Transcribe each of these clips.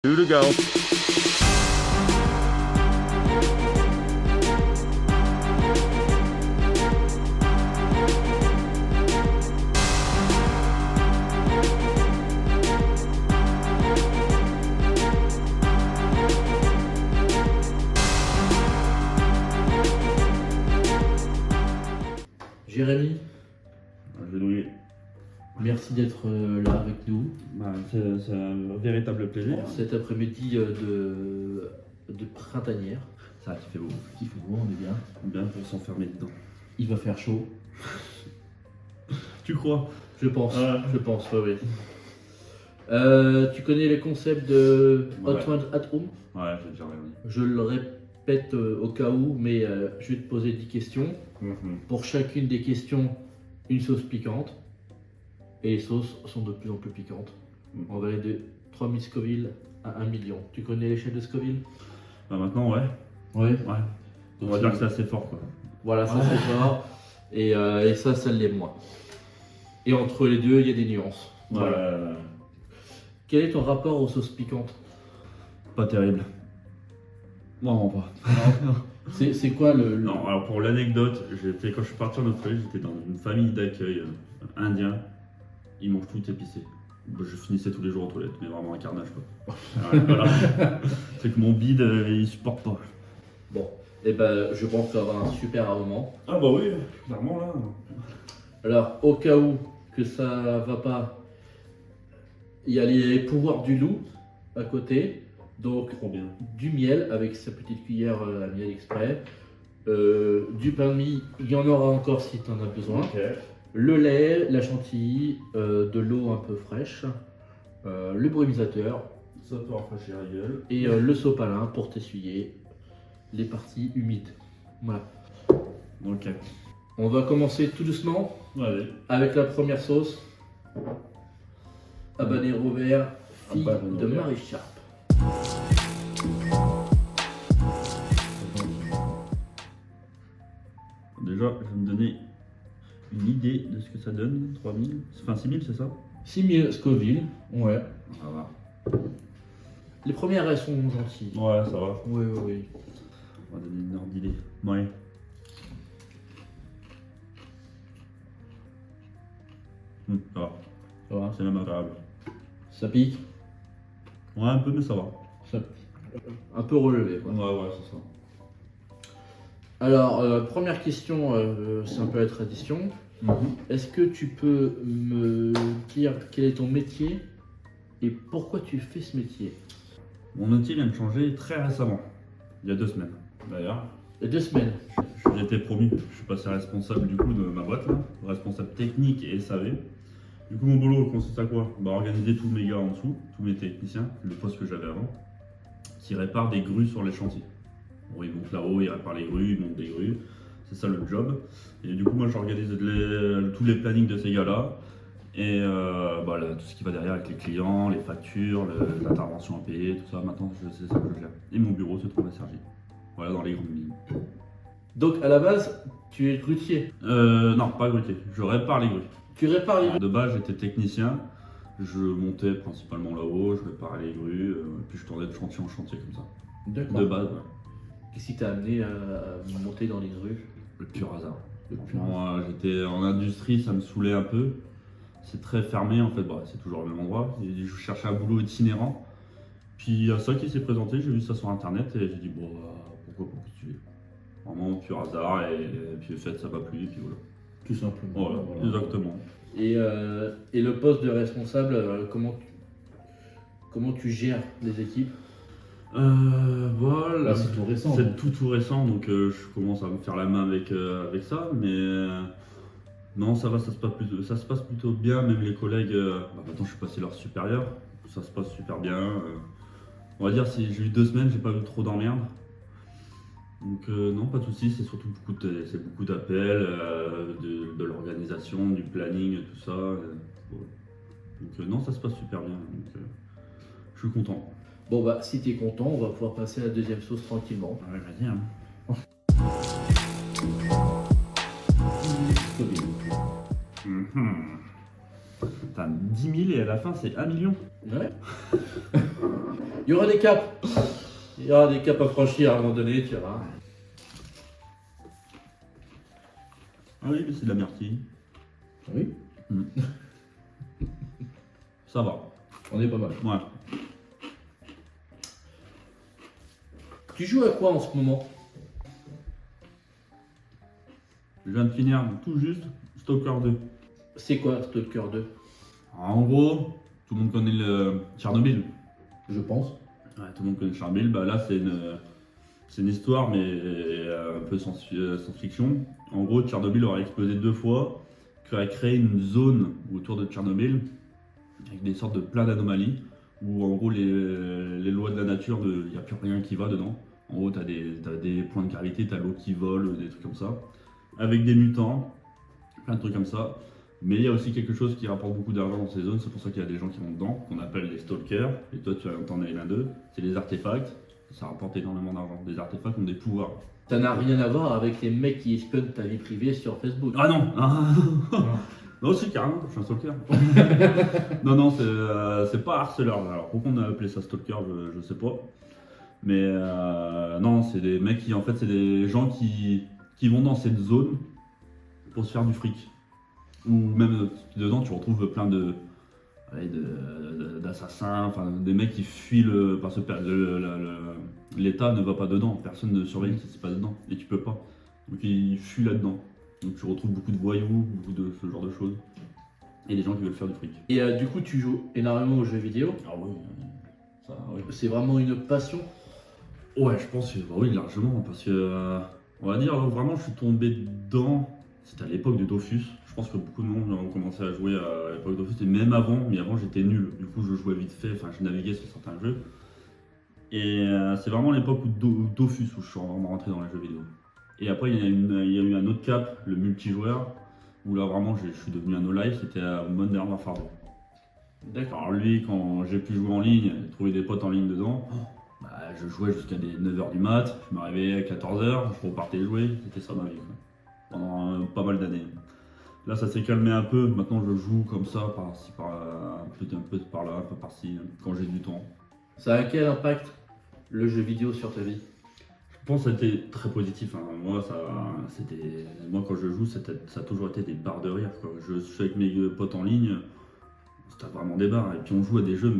Two to go. Jérémy, J'ai douillé. merci d'être là avec nous C'est un véritable plaisir. cet après-midi de printanière. Ça qui fait beau. Il fait beau, on est bien. Bien pour s'enfermer dedans. Il va faire chaud. Tu crois? Je pense, Ouais. oui. Tu connais les concepts de Hot Ouais. Ones at Home? Ouais, j'ai déjà regardé. Je le répète au cas où, mais je vais te poser 10 questions. Pour chacune des questions, une sauce piquante. Et les sauces sont de plus en plus piquantes. On va aller de 3000 Scoville à 1 million. Tu connais l'échelle de Scoville? Bah maintenant, ouais. Oui. Ouais. On va dire que c'est assez fort, quoi. Voilà, ça c'est fort. Et ça l'est moins. Et entre les deux, il y a des nuances. Voilà. Quel est ton rapport aux sauces piquantes? Pas terrible. Vraiment pas. C'est quoi le. Non, alors pour l'anecdote, quand je suis parti en Australie, j'étais dans une famille d'accueil indien. Ils mangent tout épicé. Je finissais tous les jours aux toilettes, mais vraiment un carnage, quoi. Ouais, voilà. C'est que mon bide, il supporte pas. Bon, et ben je pense que ça va avoir un super moment. Ah bah oui, clairement là. Alors, au cas où que ça va pas, il y a les pouvoirs du loup à côté. Donc, Trop bien. du miel avec sa petite cuillère à miel exprès. Du pain de mie, il y en aura encore si tu en as besoin. Ok. Le lait, la chantilly, de l'eau un peu fraîche, le brumisateur Ça peut rafraîchir la gueule. et le sopalin pour t'essuyer les parties humides. Voilà. Ok. On va commencer tout doucement Allez. avec la première sauce. Habanero vert, fille Habanero de vert. Marie Sharp. Déjà, je vais me donner une idée de ce que ça donne. 3000, enfin 6000, c'est ça? 6000 Scoville, ouais. Ça va. Les premières, elles sont gentilles. Ouais, ça va. Oui, oui, oui. On va donner une ordre d'idée. Ouais. Ça va. Ça va. C'est même agréable. Ça pique, Ouais, un peu, mais ça va. ça... un peu relevé, quoi. Ouais, c'est ça. Alors, première question, c'est un peu la tradition. Est-ce que tu peux me dire quel est ton métier et pourquoi tu fais ce métier? Mon métier vient de changer très récemment. Il y a 2 semaines, d'ailleurs. Il y a 2 semaines. J'ai été promu. Je suis passé responsable du coup de ma boîte là. Responsable technique et SAV. Du coup, mon boulot consiste à quoi? Bah, organiser tous mes gars en dessous, tous mes techniciens, le poste que j'avais avant, qui réparent des grues sur les chantiers. Bon, ils montent là-haut, ils réparent les grues, ils montent des grues. C'est ça le job. Et du coup, moi, j'organise tous les plannings de ces gars-là. Et tout ce qui va derrière avec les clients, les factures, l'intervention à payer, tout ça. Maintenant, c'est ça que je gère. Et mon bureau se trouve à Cergy. Voilà, dans les grandes lignes. Donc, à la base, tu es grutier. Non, pas grutier. Je répare les grues. Tu répares les... De base, j'étais technicien. Je montais principalement là-haut, je réparais les grues, puis je tournais de chantier en chantier comme ça. D'accord. De base, ouais. Qu'est-ce qui t'a amené à monter dans les grues? Le pur hasard. Le pur Moi, j'étais en industrie, ça me saoulait un peu. C'est très fermé en fait, c'est toujours le même endroit. Et je cherchais un boulot itinérant. Puis il y a ça qui s'est présenté, j'ai vu ça sur internet et j'ai dit pourquoi pas postuler. Vraiment pur hasard et puis le fait ça m'a plu et puis voilà. Tout simplement. Voilà, exactement. Et le poste de responsable, comment tu gères les équipes? Voilà. Là, c'est tout récent. C'est donc. tout récent, donc je commence à me faire la main avec ça, mais non, ça va, ça se passe plutôt bien, même les collègues, maintenant je suis passé leur supérieur, ça se passe super bien. On va dire, si j'ai eu 2 semaines, j'ai pas eu trop d'emmerdes. Donc non, pas de soucis, c'est surtout beaucoup d'appels, de l'organisation, du planning, tout ça. Voilà. Donc non, ça se passe super bien, donc je suis content. Bon bah si t'es content, on va pouvoir passer à la deuxième sauce tranquillement. Ouais, vas-y, hein. T'as 10 000 et à la fin c'est 1 million. Ouais. Il y aura des caps. Il y aura des caps à franchir à un moment donné, tu verras. Ah oui, mais c'est de la myrtille. Oui, Ça va. on est pas mal. Ouais. Tu joues à quoi en ce moment? Je viens de finir tout juste Stalker 2. C'est quoi Stalker 2? En gros, tout le monde connaît le Tchernobyl. Je pense. Ouais, tout le monde connaît Tchernobyl. Bah là, c'est une histoire, mais un peu science-fiction. En gros, Tchernobyl aurait explosé 2 fois, qui aurait créé une zone autour de Tchernobyl, avec des sortes de plein d'anomalies, où en gros, les lois de la nature, il n'y a plus rien qui va dedans. En gros, t'as des points de gravité, t'as l'eau qui vole, des trucs comme ça. Avec des mutants, plein de trucs comme ça. Mais il y a aussi quelque chose qui rapporte beaucoup d'argent dans ces zones, c'est pour ça qu'il y a des gens qui vont dedans, qu'on appelle les stalkers. Et toi, tu vas entendre l'un d'eux, c'est les artefacts. Ça rapporte énormément d'argent. Des artefacts ont des pouvoirs. Ça n'a rien à voir avec les mecs qui espionnent ta vie privée sur Facebook. Ah non Non, si, carrément, je suis un stalker. Non, c'est pas harceleur. Alors pourquoi on a appelé ça stalker, je sais pas. Mais non, c'est des mecs qui, en fait, c'est des gens qui vont dans cette zone pour se faire du fric. Ou même dedans, tu retrouves plein d'assassins, enfin des mecs qui fuient parce que l'État ne va pas dedans, personne ne surveille ce qui se passe dedans, et tu peux pas. Donc ils fuient là-dedans. Donc tu retrouves beaucoup de voyous, beaucoup de ce genre de choses. Et des gens qui veulent faire du fric. Et du coup, tu joues énormément aux jeux vidéo. Ah oui, ça, oui. C'est vraiment une passion. Ouais, je pense que oui, largement, parce que on va dire là, vraiment, je suis tombé dedans. C'était à l'époque de Dofus. Je pense que beaucoup de monde ont commencé à jouer à l'époque de Dofus, et même avant, mais avant j'étais nul. Du coup, je jouais vite fait, enfin, je naviguais sur certains jeux. Et c'est vraiment l'époque où Dofus où je suis vraiment rentré dans les jeux vidéo. Et après, il y a eu un autre cap, le multijoueur, où là vraiment je suis devenu un no-life, c'était à Modern Warfare 2. D'accord. Alors lui, quand j'ai pu jouer en ligne, trouver des potes en ligne dedans, bah, je jouais jusqu'à des 9h du mat, je me réveillais à 14h, je repartais jouer, c'était ça ma vie, quoi. Pendant pas mal d'années. Là ça s'est calmé un peu, maintenant je joue comme ça, par-ci, un peu par là, un peu par-ci, quand j'ai du temps. Ça a quel impact le jeu vidéo sur ta vie? Je pense que c'était très positif, hein. Moi quand je joue, ça a toujours été des barres de rire, quoi. Je suis avec mes potes en ligne, c'était vraiment des barres, et puis on joue à des jeux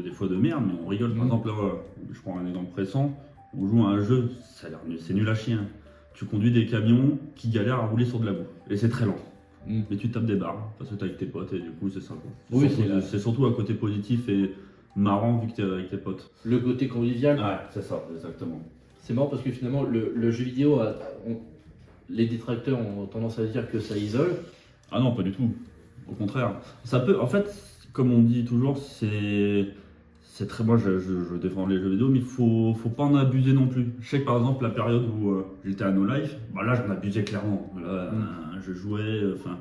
des fois de merde, mais on rigole. Par exemple, là, je prends un exemple pressant, on joue à un jeu, c'est nul à chier, hein. Tu conduis des camions qui galèrent à rouler sur de la boue, et c'est très lent. Mais tu tapes des barres, parce que t'es avec tes potes, et du coup c'est sympa. Oui, c'est surtout un côté positif et marrant vu que t'es avec tes potes. Le côté convivial. Ouais, c'est ça, exactement. C'est marrant parce que finalement, le jeu vidéo, les détracteurs ont tendance à dire que ça isole. Ah non, pas du tout. Au contraire. Ça peut, en fait, comme on dit toujours, c'est très. Moi, je défends les jeux vidéo, mais faut pas en abuser non plus. Je sais que par exemple, la période où j'étais à No Life, bah là, j'en abusais clairement. Là, je jouais, enfin,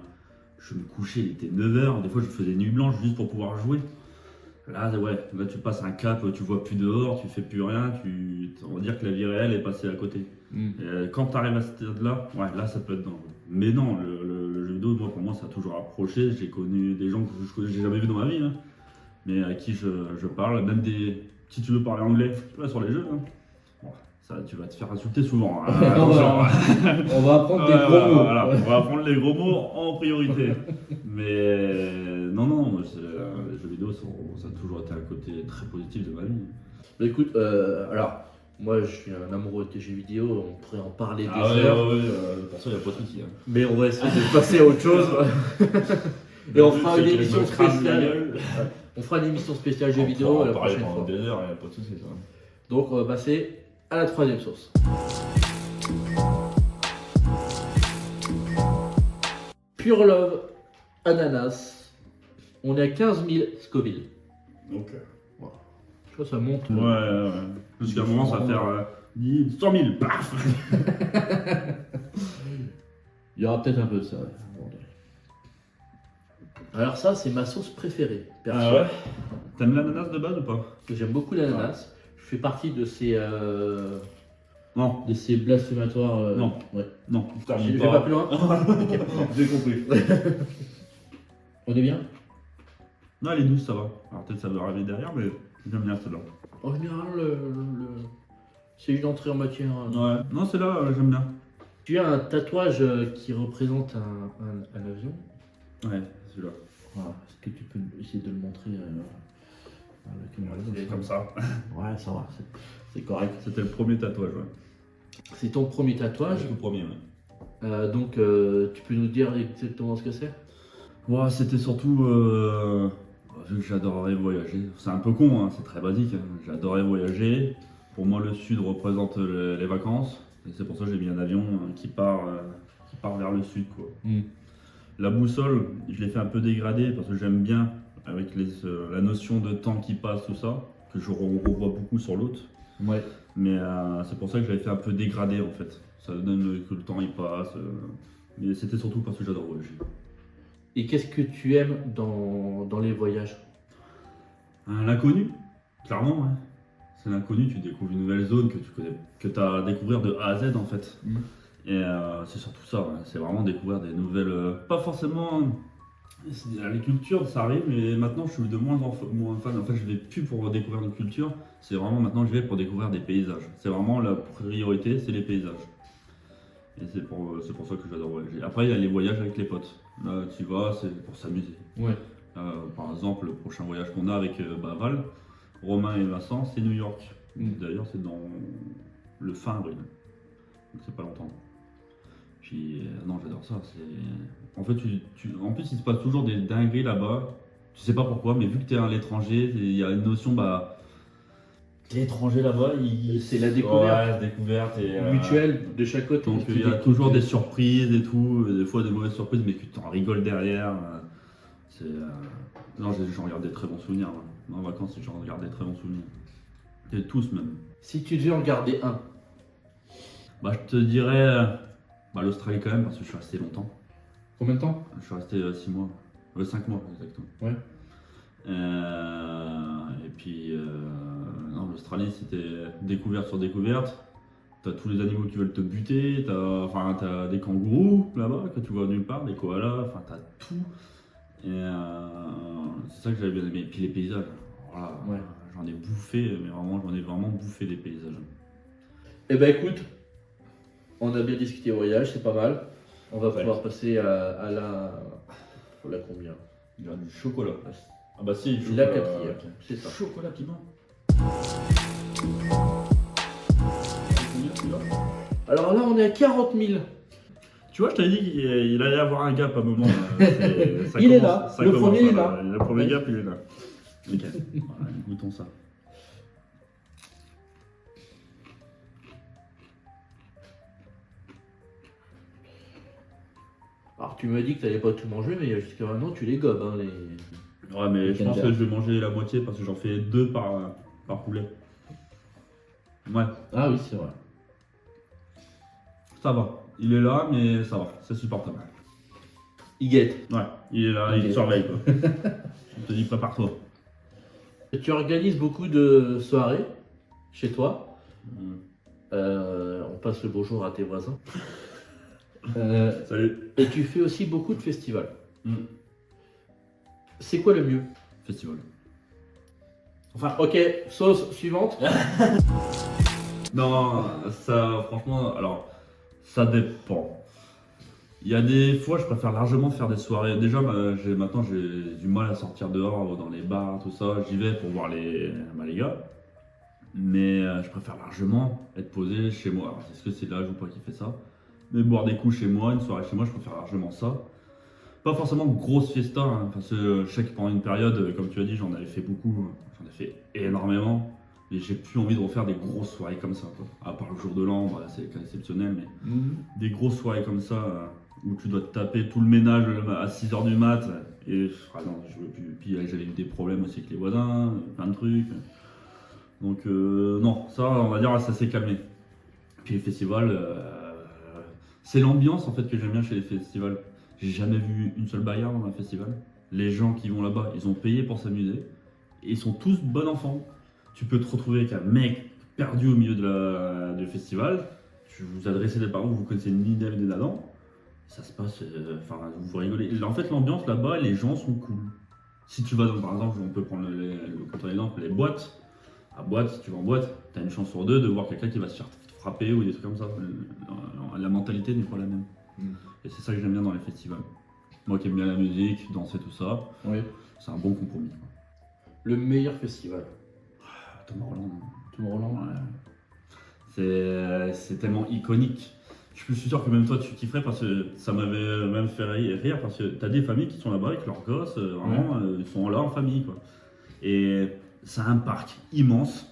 je me couchais, il était 9h. Des fois, je faisais nuit blanche juste pour pouvoir jouer. Là, ouais, là, tu passes un cap, tu vois plus dehors, tu fais plus rien, on va dire que la vie réelle est passée à côté. Quand tu arrives à ce stade-là, ouais, là, ça peut être dangereux. Mais non, le jeu vidéo, moi, pour moi, ça a toujours approché. J'ai connu des gens que j'ai jamais vus dans ma vie, hein, mais à qui je parle, même si tu veux parler anglais, tu vois, sur les jeux, hein. Bon, ça, tu vas te faire insulter souvent. Hein. Attention. On va apprendre des gros mots. Voilà, on va apprendre les gros mots en priorité. Mais non, les jeux vidéo, ça a toujours été un côté très positif de ma vie. Bah, écoute, alors, moi je suis un amoureux de jeux vidéo, on pourrait en parler des heures. Ouais, pour ça, il n'y a pas de souci. Hein. Mais on va essayer de passer à autre chose. Et on fera une émission spéciale. On fera une émission spéciale jeux vidéo la prochaine fois. Des heures, il n'y a pas de souci. Donc on va passer à la troisième sauce. Pure Love, ananas. On est à 15 000 Scoville. Ok. Voilà. Je crois que ça monte. Ouais. Jusqu'à un moment, ça va faire 100 000. Paf. Il y aura peut-être un peu de ça. Ouais. Alors ça, c'est ma sauce préférée. Perso. Ah ouais. T'aimes l'ananas de base ou pas? J'aime beaucoup l'ananas. Je fais partie de ces Non. de ces blasphématoires. Non. Ouais. Non. Je vais pas plus loin. J'ai compris. On est bien? Non, elle est douce, ça va. Alors peut-être ça va arriver derrière, mais j'aime bien celle-là. En général, c'est une entrée en matière. Ouais. Non, c'est là, j'aime bien. Tu as un tatouage qui représente un avion. Ouais, celui-là. Voilà. Est-ce que tu peux essayer de le montrer à la caméra C'est comme ça. Ouais, ça va, c'est correct. C'était le premier tatouage, ouais. C'est ton premier tatouage. Le premier, ouais. Donc, tu peux nous dire exactement ce que c'est? Ouais, c'était surtout. Vu que j'adorais voyager. C'est un peu con, hein, c'est très basique. Hein. J'adorais voyager. Pour moi, le sud représente les vacances. Et c'est pour ça que j'ai mis un avion qui part vers le sud, quoi. La boussole, je l'ai fait un peu dégrader parce que j'aime bien, avec la notion de temps qui passe, tout ça, que je revois beaucoup sur l'autre. Ouais. Mais c'est pour ça que je l'avais fait un peu dégrader en fait. Ça donne que le temps il passe. Mais c'était surtout parce que j'adore voyager. Et qu'est-ce que tu aimes dans les voyages? L'inconnu, clairement, ouais. C'est l'inconnu, tu découvres une nouvelle zone que tu connais, que tu as à découvrir de A à Z en fait. Et c'est surtout ça, ouais. C'est vraiment découvrir des nouvelles. Pas forcément. Les cultures, ça arrive, mais maintenant je suis de moins en moins fan. En fait, je vais plus pour découvrir une culture, c'est vraiment maintenant je vais pour découvrir des paysages. C'est vraiment la priorité, c'est les paysages. Et c'est pour ça que j'adore voyager. Après, il y a les voyages avec les potes. Là, tu vas, c'est pour s'amuser. Ouais. Par exemple, le prochain voyage qu'on a avec Val, Romain et Vincent, c'est New York. D'ailleurs, c'est dans le fin avril. Donc c'est pas longtemps. Puis non, j'adore ça. En fait, en plus, il se passe toujours des dingueries là-bas. Tu sais pas pourquoi, mais vu que tu es à l'étranger, il y a une notion, bah. T'es étranger là-bas, c'est la découverte. Ouais, découverte et, mutuelle de chaque côté. Donc il y a toujours des surprises et tout, des fois des mauvaises surprises, mais que tu en rigoles derrière. Non, j'en garde des très bons souvenirs. Hein. En vacances, j'en garde des très bons souvenirs. Et tous même. Si tu devais en garder un. Bah, je te dirais. Bah, l'Australie quand même, parce que je suis resté longtemps. Combien de temps? Je suis resté 6 mois. 5 mois exactement. Ouais. Et puis, non, l'Australie c'était découverte sur découverte. T'as tous les animaux qui veulent te buter, t'as des kangourous là-bas que tu vois nulle part, des koalas, enfin t'as tout. Et c'est ça que j'avais bien aimé. Et puis les paysages, voilà, ouais. J'en ai bouffé, mais vraiment, j'en ai vraiment bouffé des paysages. Eh ben écoute, on a bien discuté voyage, c'est pas mal. On va pouvoir passer à la combien? Il y a du chocolat. Ah bah si, la quatrième, c'est ça. Chocolat piment. Alors là, on est à 40 000. Tu vois, je t'avais dit qu'il allait y avoir un gap à un moment. Il est là, le premier est là. Le premier gap, il est là. Ok, voilà, goûtons ça. Alors tu m'as dit que tu n'allais pas tout manger, mais jusqu'à maintenant tu les gobes. Hein, les... Ouais, mais je pense que je vais manger la moitié parce que j'en fais 2 par poulet. Ouais. Ah oui, c'est vrai. Ça va. Il est là, mais ça va. C'est supportable. Il guette. Ouais, il est là, il surveille quoi. On te dit prépare-toi. Tu organises beaucoup de soirées chez toi. On passe le bonjour à tes voisins. Salut. Et tu fais aussi beaucoup de festivals. C'est quoi le mieux? Festival. Enfin, ok, sauce suivante. Non, ça, franchement, alors, ça dépend. Il y a des fois, je préfère largement faire des soirées. Déjà, maintenant, j'ai du mal à sortir dehors, dans les bars, tout ça. J'y vais pour voir les gars. Mais je préfère largement être posé chez moi. Alors, est-ce que c'est l'âge ou pas qui fait ça? Mais boire des coups chez moi, une soirée chez moi, je préfère largement ça. Pas forcément grosse fiesta, hein, parce que je sais que pendant une période, comme tu as dit, j'en avais fait beaucoup. J'en ai fait énormément. Et j'ai plus envie de refaire des grosses soirées comme ça, quoi. À part le jour de l'an, voilà, c'est exceptionnel, mais des grosses soirées comme ça, où tu dois te taper tout le ménage à 6h du mat. Et non, je veux plus. Puis j'avais eu des problèmes aussi avec les voisins, plein de trucs. Donc non, ça on va dire ça s'est calmé. Puis les festivals, c'est l'ambiance en fait que j'aime bien chez les festivals. J'ai jamais vu une seule bagarre dans un festival. Les gens qui vont là-bas, ils ont payé pour s'amuser. Et ils sont tous bons enfants. Tu peux te retrouver avec un mec perdu au milieu du festival. Tu vous adressez des parents, vous connaissez ni d'elle ni d'Adam. Ça se passe, vous rigolez. En fait, l'ambiance là-bas, les gens sont cool. Si tu vas dans, par exemple, on peut prendre le contre-exemple, les boîtes. À boîte, si tu vas en boîte, t'as une chance sur deux de voir quelqu'un qui va se faire frapper ou des trucs comme ça. La mentalité n'est pas la même. Et c'est ça que j'aime bien dans les festivals. Moi qui aime bien la musique, danser, tout ça, Oui. c'est un bon compromis. Quoi. Le meilleur festival. Tomorrowland. Tomorrowland. Ouais. C'est tellement iconique. Je suis sûr que même toi tu kifferais parce que ça m'avait même fait rire parce que t'as des familles qui sont là-bas avec leurs gosses, vraiment, ils sont là en famille quoi. Et c'est un parc immense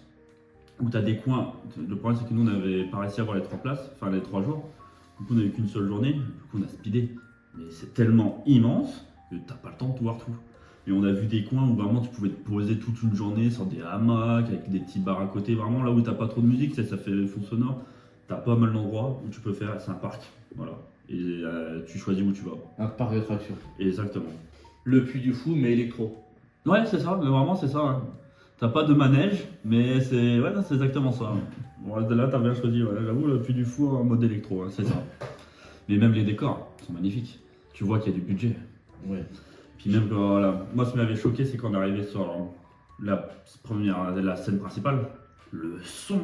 où t'as des coins. Le problème c'est que nous on n'avait pas réussi à avoir les 3 places, enfin les 3 jours. Du coup on n'avait qu'une seule journée, du coup on a speedé. Mais c'est tellement immense que t'as pas le temps de tout voir tout. Et on a vu des coins où vraiment tu pouvais te poser toute une journée sur des hamacs avec des petits bars à côté, vraiment là où t'as pas trop de musique, ça fait fond sonore. T'as pas mal d'endroits où tu peux faire, c'est un parc, voilà. Et tu choisis où tu vas. Un parc d'attractions. Exactement. Le Puy du Fou, mais électro. Ouais, c'est ça, mais vraiment c'est ça. Hein. T'as pas de manège, mais c'est ouais, c'est exactement ça. Bon, là, t'as bien choisi, ouais. J'avoue, le Puy du Fou en mode électro, hein, c'est ça. Mais même les décors sont magnifiques. Tu vois qu'il y a du budget. Ouais. Puis même, voilà. Moi, ce qui m'avait choqué, c'est quand on est arrivé sur la scène principale, le son.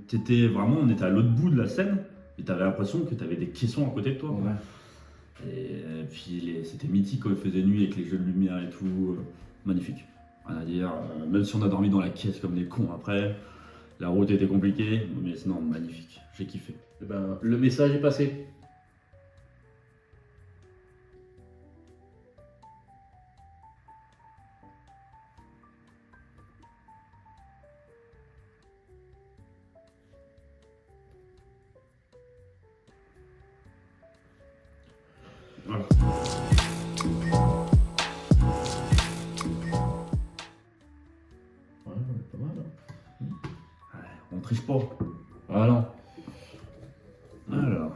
T'étais vraiment, on était à l'autre bout de la scène, et t'avais l'impression que t'avais des caissons à côté de toi. Ouais. Et puis c'était mythique quand il faisait nuit avec les jeux de lumière et tout, magnifique. Rien à dire, même si on a dormi dans la caisse comme des cons après, la route était compliquée, mais sinon magnifique, j'ai kiffé. Eh ben, le message est passé. Voilà. Ouais, pas mal. Hein. Ouais, on triche pas. Ah non. Alors.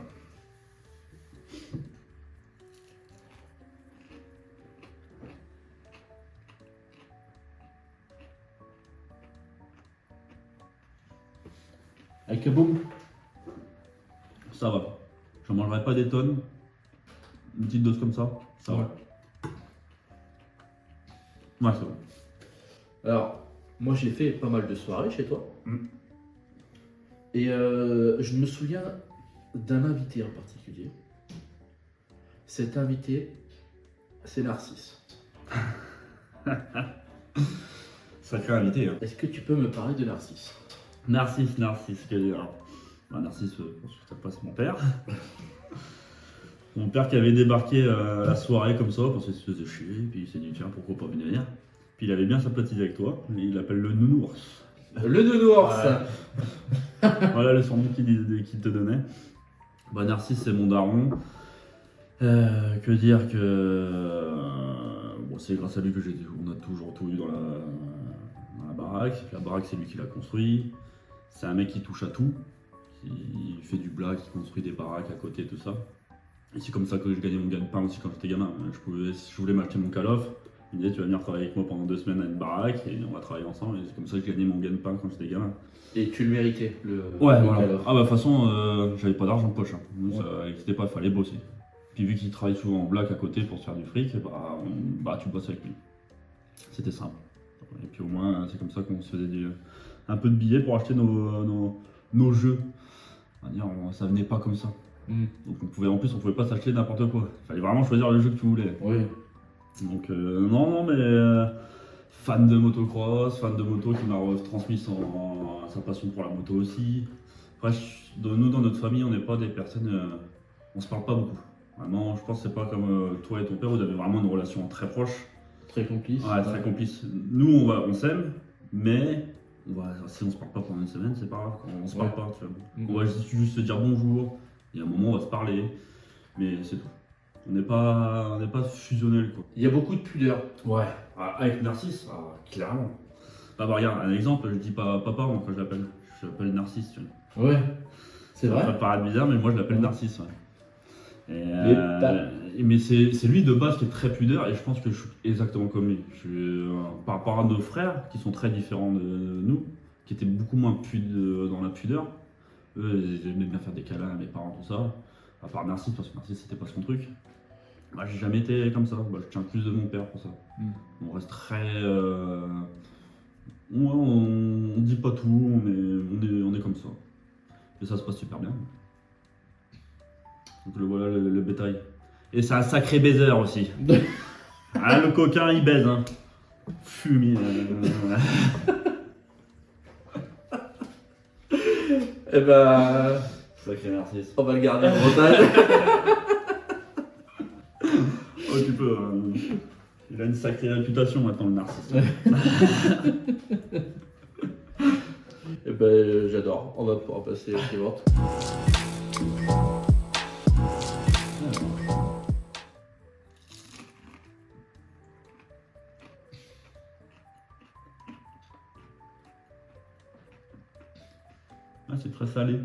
Avec le boom. Ça va. J'en mangerai pas des tonnes. Une petite dose comme ça, ça va. Ouais, c'est bon. Alors, moi j'ai fait pas mal de soirées chez toi. Et je me souviens d'un invité en particulier. Cet invité, c'est Narcisse. Sacré invité. Hein. Est-ce que tu peux me parler de Narcisse? Narcisse, que dire. Bah, Narcisse, pour ceux qui savent pas, c'est mon père. Mon père qui avait débarqué à la soirée comme ça, parce qu'il se faisait chier, puis il s'est dit tiens, pourquoi pas venir. Puis il avait bien sympathisé avec toi, et il l'appelle le nounours. Le nounours. Voilà le surnom qu'il te donnait. Bah, Narcisse, c'est mon daron. Que dire que. Bon, c'est grâce à lui que on a toujours tout eu dans la baraque. La baraque, c'est lui qui l'a construit. C'est un mec qui touche à tout. Il fait du blague, il construit des baraques à côté, tout ça. Et c'est comme ça que je gagnais mon gagne-pain aussi quand j'étais gamin. Je voulais m'acheter mon call off. Il me disait tu vas venir travailler avec moi pendant 2 semaines à une baraque et on va travailler ensemble. Et c'est comme ça que je gagnais mon gagne-pain quand j'étais gamin. Et tu le méritais, le Ouais, le voilà. call-off. Ah bah de toute façon, j'avais pas d'argent de poche. Hein. Ouais. Ça n'existait pas, il fallait bosser. Puis vu qu'il travaille souvent en blague à côté pour se faire du fric, bah tu bosses avec lui. C'était simple. Et puis au moins, c'est comme ça qu'on se faisait un peu de billets pour acheter nos jeux. On va dire, ça venait pas comme ça. Donc on pouvait pas s'acheter n'importe quoi. Il fallait vraiment choisir le jeu que tu voulais. Oui. Donc non, mais fan de motocross, fan de moto qui m'a transmis sa passion pour la moto aussi. Après, nous dans notre famille, on n'est pas des personnes, on se parle pas beaucoup. Vraiment, je pense que c'est pas comme toi et ton père, vous avez vraiment une relation très proche. Très complice. Ouais, très complice. Nous, on s'aime, mais si on se parle pas pendant une semaine, c'est pas grave. On se parle pas, tu vois. On va juste se dire bonjour. Il y a un moment, on va se parler, mais c'est tout. On n'est pas fusionnel, quoi. Il y a beaucoup de pudeur. Ouais. Avec Narcisse, clairement. Bah, regarde, un exemple, je dis pas papa moi, quand je l'appelle. Je l'appelle Narcisse, tu vois. Ouais. C'est Ça vrai. va paraître bizarre, mais moi je l'appelle Narcisse. Ouais. Mais Mais c'est lui de base qui est très pudeur et je pense que je suis exactement comme lui. Par rapport à nos frères qui sont très différents de nous, qui étaient beaucoup moins dans la pudeur, eux ils aimaient bien faire des câlins à mes parents, tout ça. À part Narcisse, parce que Narcisse c'était pas son truc. Moi j'ai jamais été comme ça, je tiens plus de mon père pour ça. On reste très. Ouais, on dit pas tout, on est comme ça. Et ça se passe super bien. Donc voilà le bétail. Et c'est un sacré baiser aussi. Ah, le coquin il baise, hein. Fumier. Eh ben, Sacré Narcisse. on va le garder en Bretagne. Oh, tu peux. Il a une sacrée réputation maintenant, le Narcisse. Eh ben, j'adore. On va pouvoir passer à la suivante. Ah, c'est très salé.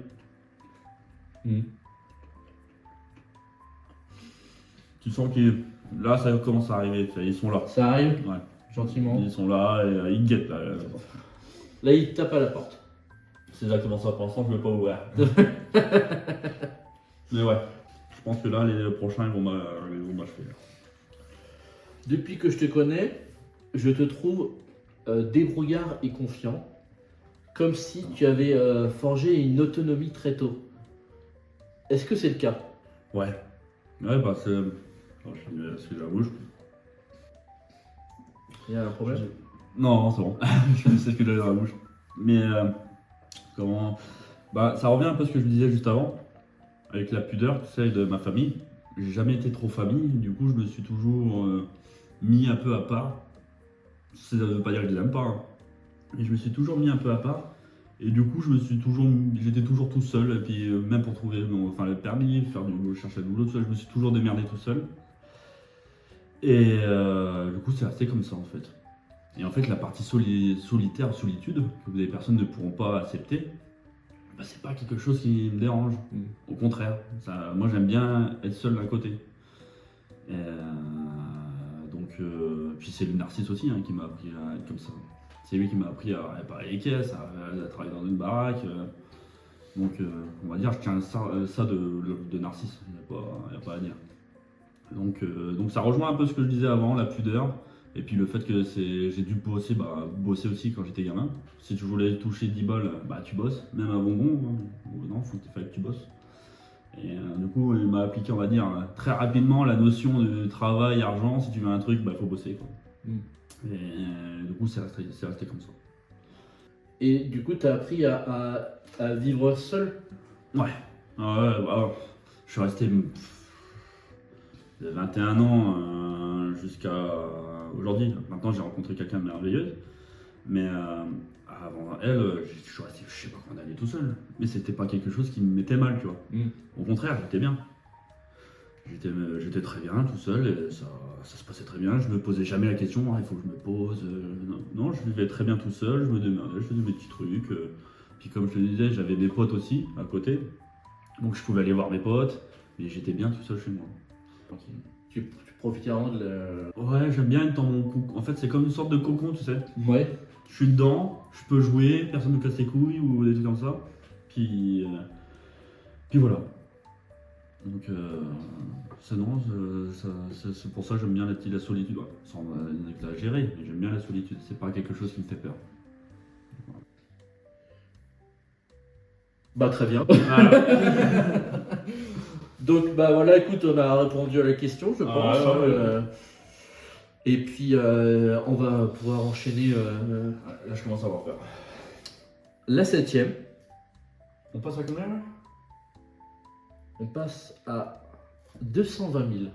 Tu sens que là, ça commence à arriver. Ils sont là. Ça arrive Ouais. gentiment. Ils sont là et ils guettent. Là. Là, il tape à la porte. C'est exactement ça. Pour l'instant, je ne vais pas ouvrir. Mais ouais. Je pense que là, les prochains, ils vont m'achever. Depuis que je te connais, je te trouve débrouillard et confiant. Comme si tu avais forgé une autonomie très tôt. Est-ce que c'est le cas? Ouais. Ouais, bah c'est. Oh, je vais essuyer la bouche. Il y a un problème? Non, c'est bon. Je sais ce que j'avais dans la bouche. Mais comment. Bah, ça revient un peu à ce que je disais juste avant. Avec la pudeur, tu sais, de ma famille. J'ai jamais été trop famille. Du coup, je me suis toujours mis un peu à part. Ça ne veut pas dire que je les aime pas. Hein. Et je me suis toujours mis un peu à part. Et du coup, j'étais toujours tout seul. Et puis, même pour trouver le permis, chercher le boulot, tout ça, je me suis toujours démerdé tout seul. Et du coup, c'est resté comme ça en fait. Et en fait, la partie solitaire, solitude, que des personnes ne pourront pas accepter, bah, c'est pas quelque chose qui me dérange. Au contraire, moi j'aime bien être seul d'un côté. Et, puis c'est le narcisse aussi hein, qui m'a appris à être comme ça. C'est lui qui m'a appris à réparer les caisses, à travailler dans une baraque. Donc on va dire, je tiens ça de narcisse, il n'y a pas à dire. Donc ça rejoint un peu ce que je disais avant, la pudeur. Et puis le fait que j'ai dû bosser aussi quand j'étais gamin. Si tu voulais toucher 10 balles, bah tu bosses, même un bonbon, hein. Non, fallait que tu bosses. Et du coup, il m'a appliqué, on va dire, très rapidement la notion de travail, argent. Si tu veux un truc, bah faut bosser. Quoi. Et du coup, c'est resté comme ça. Et du coup, tu as appris à vivre seul? Ouais. Je suis resté de 21 ans jusqu'à aujourd'hui. Maintenant, j'ai rencontré quelqu'un de merveilleuse. Mais avant elle, je suis resté, je sais pas combien d'années tout seul. Mais c'était pas quelque chose qui me mettait mal, tu vois. Au contraire, j'étais bien. J'étais très bien tout seul et ça se passait très bien. Je me posais jamais la question, il faut que je me pose. Non, je vivais très bien tout seul, je me démerdais, je faisais mes petits trucs. Puis comme je te disais, j'avais des potes aussi à côté. Donc je pouvais aller voir mes potes, mais j'étais bien tout seul chez moi. Tu profitais vraiment de la... Ouais, j'aime bien être dans mon cocon. En fait, c'est comme une sorte de cocon, tu sais. Ouais. Je suis dedans, je peux jouer, personne ne me casse les couilles ou des trucs comme ça. Puis voilà. Donc, c'est pour ça que j'aime bien la solitude. Ouais, sans exagérer, mais j'aime bien la solitude. C'est pas quelque chose qui me fait peur. Bah, très bien. Voilà. Donc, bah voilà, écoute, on a répondu à la question, je pense. Ouais. Et puis, on va pouvoir enchaîner Là, je commence à avoir peur. la 7ème. On passe à combien là? On passe à 220 000.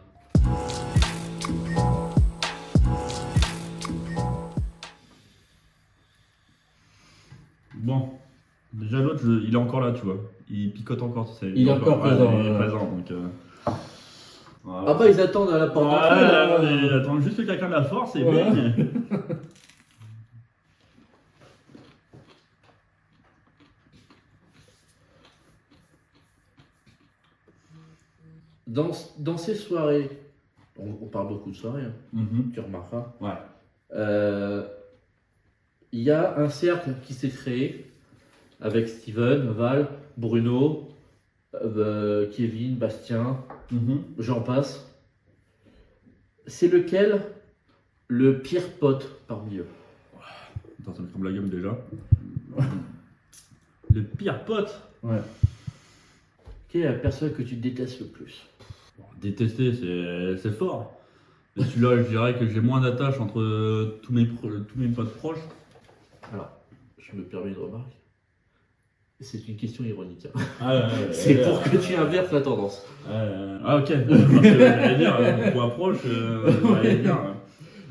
Bon, déjà l'autre, il est encore là, tu vois. Il picote encore, tu sais. Il est encore présent. Il est présent, donc. Voilà. Ah bah, ils attendent à la porte d'entrée. Ils attendent juste que quelqu'un de la force et bing. Dans ces soirées, on parle beaucoup de soirées, hein, tu remarqueras. Ouais. Il y a un cercle qui s'est créé avec Steven, Val, Bruno, Kevin, Bastien, j'en passe. C'est lequel le pire pote parmi eux? Attends, ça me tremble la gueule déjà. Le pire pote. Ouais. Quelle est la personne que tu détestes le plus? Bon, détester, c'est fort. Mais celui-là, je dirais que j'ai moins d'attache entre tous mes potes proches. Alors, je me permets une remarque. C'est une question ironique. Hein. C'est Pour que tu inverses la tendance. Ah, ok. Parce que j'allais dire, pour approche, j'allais dire.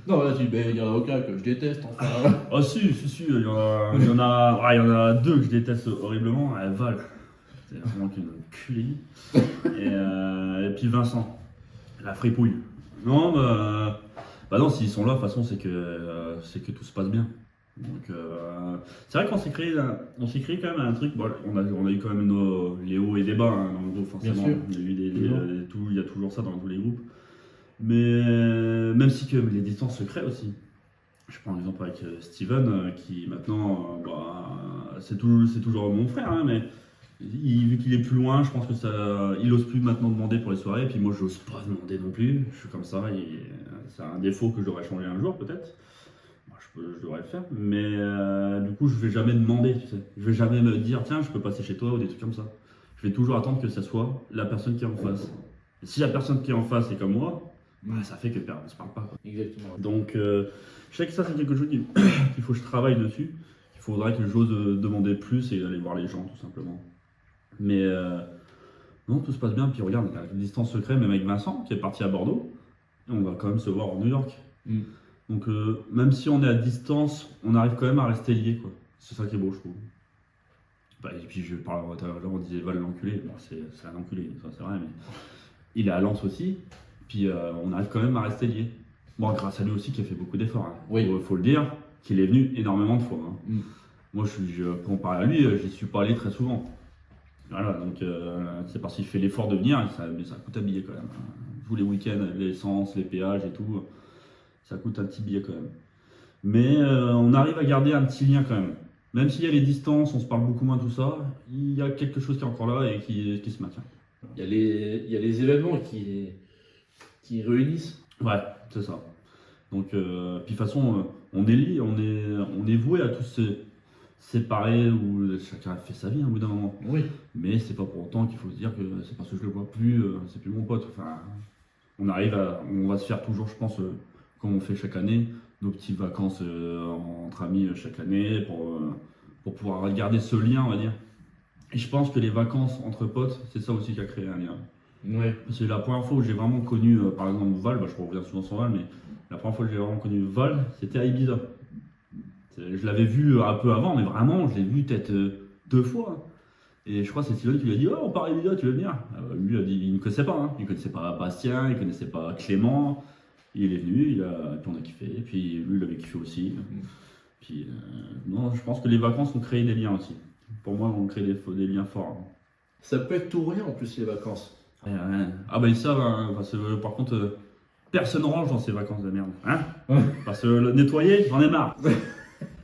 Non, là, tu dis, il n'y en a aucun que je déteste, enfin. Ah, si, il y en a deux que je déteste horriblement. Val, c'est vraiment qu'une culée. Et puis Vincent, la fripouille. Non, bah non, s'ils sont là, de toute façon, c'est que tout se passe bien. Donc, c'est vrai qu'on s'est créé quand même un truc. Bon, on a eu quand même les hauts et des bas hein, dans le groupe, forcément. Bien sûr. Il y a eu il y a toujours ça dans tous les groupes. Mais même si que les distances se créent aussi. Je prends l'exemple avec Steven, qui maintenant, c'est toujours mon frère, hein, mais vu qu'il est plus loin, je pense que il ose plus maintenant demander pour les soirées. Et puis moi, j'ose pas demander non plus. Je suis comme ça. C'est un défaut que je devrais changer un jour, peut-être. Je devrais le faire, mais du coup je vais jamais demander, tu sais. Je vais jamais me dire tiens je peux passer chez toi ou des trucs comme ça. Je vais toujours attendre que ça soit la personne qui est en face. Et si la personne qui est en face est comme moi, ça fait que on se parle pas. Quoi. Exactement. Donc je sais que ça c'est quelque chose qu'il faut que je travaille dessus. Il faudrait que j'ose demander plus et aller voir les gens tout simplement. Mais non tout se passe bien. Puis regarde, la distance se crée même avec Vincent qui est parti à Bordeaux. Et on va quand même se voir en New York. Donc même si on est à distance, on arrive quand même à rester liés quoi. C'est ça qui est beau je trouve. Et puis je parle tout à l'heure, on disait Val l'enculé, bon, c'est un enculé, ça c'est vrai, mais il est à Lens aussi, puis on arrive quand même à rester liés. Bon grâce à lui aussi qui a fait beaucoup d'efforts, hein. Oui. Faut le dire, qu'il est venu énormément de fois. Hein. Moi comparé à lui, j'y suis pas allé très souvent. Voilà, donc c'est parce qu'il fait l'effort de venir, mais ça coûte un billet quand même. Hein. Tous les week-ends, l'essence, les péages et tout. Ça coûte un petit billet quand même. Mais on arrive à garder un petit lien quand même. Même s'il y a les distances, on se parle beaucoup moins tout ça, il y a quelque chose qui est encore là et qui se maintient. Il y a les événements qui réunissent. Ouais, c'est ça. Donc, puis de toute façon, on est liés, on est voué à tous se séparer où chacun fait sa vie hein, au bout d'un moment. Oui. Mais c'est pas pour autant qu'il faut se dire que c'est parce que je le vois plus, c'est plus mon pote. Enfin, on va se faire toujours, je pense, comme on fait chaque année, nos petites vacances entre amis chaque année pour pouvoir garder ce lien, on va dire. Et je pense que les vacances entre potes, c'est ça aussi qui a créé un lien. Ouais. C'est la première fois où j'ai vraiment connu, par exemple Val, je reviens souvent sur Val, mais la première fois que j'ai vraiment connu Val, c'était à Ibiza. Je l'avais vu un peu avant, mais vraiment, je l'ai vu peut-être 2 fois. Et je crois que c'est Steven qui lui a dit oh, on part à Ibiza, tu veux venir lui a dit, il ne connaissait pas, hein. Il ne connaissait pas Bastien, il ne connaissait pas Clément. Il est venu, puis on a kiffé, et puis lui il avait kiffé aussi. Puis non, je pense que les vacances ont créé des liens aussi. Pour moi, on crée des liens forts. Hein. Ça peut être tout ou rien en plus les vacances. Ah bah ils savent, hein, parce que par contre, personne range dans ces vacances de merde. Hein parce que le nettoyer, j'en ai marre.